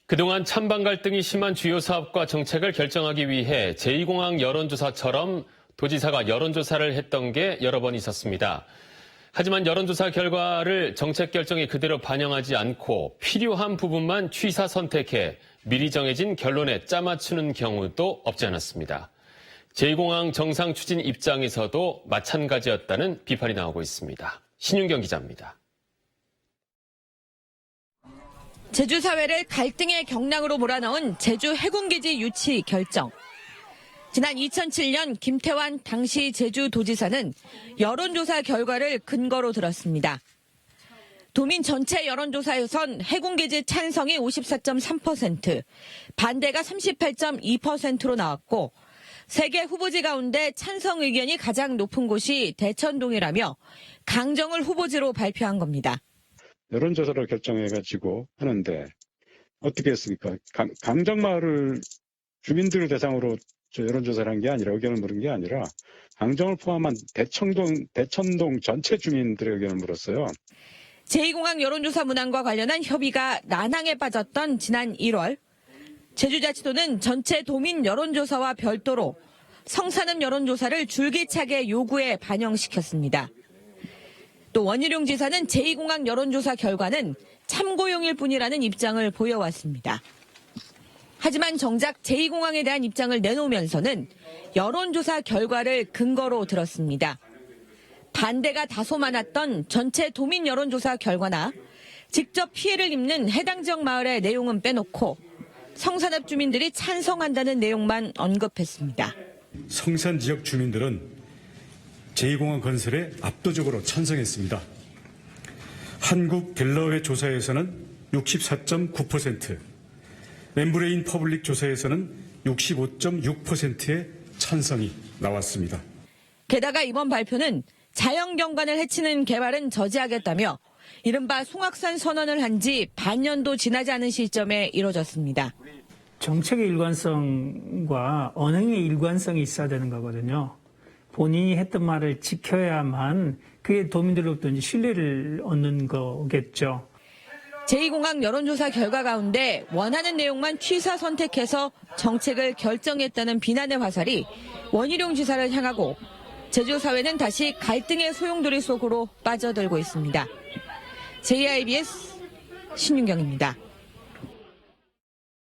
그동안 찬반 갈등이 심한 주요 사업과 정책을 결정하기 위해 제2공항 여론조사처럼 도지사가 여론조사를 했던 게 여러 번 있었습니다. 하지만 여론조사 결과를 정책 결정에 그대로 반영하지 않고 필요한 부분만 취사 선택해 미리 정해진 결론에 짜맞추는 경우도 없지 않았습니다. 제2공항 정상 추진 입장에서도 마찬가지였다는 비판이 나오고 있습니다. 신윤경 기자입니다. 제주 사회를 갈등의 경랑으로 몰아넣은 제주 해군기지 유치 결정. 지난 2007년 김태환 당시 제주도지사는 여론조사 결과를 근거로 들었습니다. 도민 전체 여론조사에선 해군기지 찬성이 54.3%, 반대가 38.2%로 나왔고 3개 후보지 가운데 찬성 의견이 가장 높은 곳이 대천동이라며 강정을 후보지로 발표한 겁니다. 여론조사를 결정해가지고 하는데 어떻게 했습니까? 강정마을을 주민들을 대상으로 여론조사를 한 게 아니라 의견을 물은 게 아니라 강정을 포함한 대천동 전체 주민들의 의견을 물었어요. 제2공항 여론조사 문항과 관련한 협의가 난항에 빠졌던 지난 1월 제주자치도는 전체 도민 여론조사와 별도로 성산읍 여론조사를 줄기차게 요구에 반영시켰습니다. 또 원희룡 지사는 제2공항 여론조사 결과는 참고용일 뿐이라는 입장을 보여왔습니다. 하지만 정작 제2공항에 대한 입장을 내놓으면서는 여론조사 결과를 근거로 들었습니다. 반대가 다소 많았던 전체 도민 여론조사 결과나 직접 피해를 입는 해당 지역 마을의 내용은 빼놓고 성산읍 주민들이 찬성한다는 내용만 언급했습니다. 성산 지역 주민들은 제2공항 건설에 압도적으로 찬성했습니다. 한국갤럽의 조사에서는 64.9%, 멤브레인 퍼블릭 조사에서는 65.6%의 찬성이 나왔습니다. 게다가 이번 발표는 자연경관을 해치는 개발은 저지하겠다며 이른바 송악산 선언을 한 지 반년도 지나지 않은 시점에 이뤄졌습니다. 정책의 일관성과 언행의 일관성이 있어야 되는 거거든요. 본인이 했던 말을 지켜야만 그게 도민들로부터 이제 신뢰를 얻는 거겠죠. 제2공항 여론조사 결과 가운데 원하는 내용만 취사 선택해서 정책을 결정했다는 비난의 화살이 원희룡 지사를 향하고 제주 사회는 다시 갈등의 소용돌이 속으로 빠져들고 있습니다. JIBS 신윤경입니다.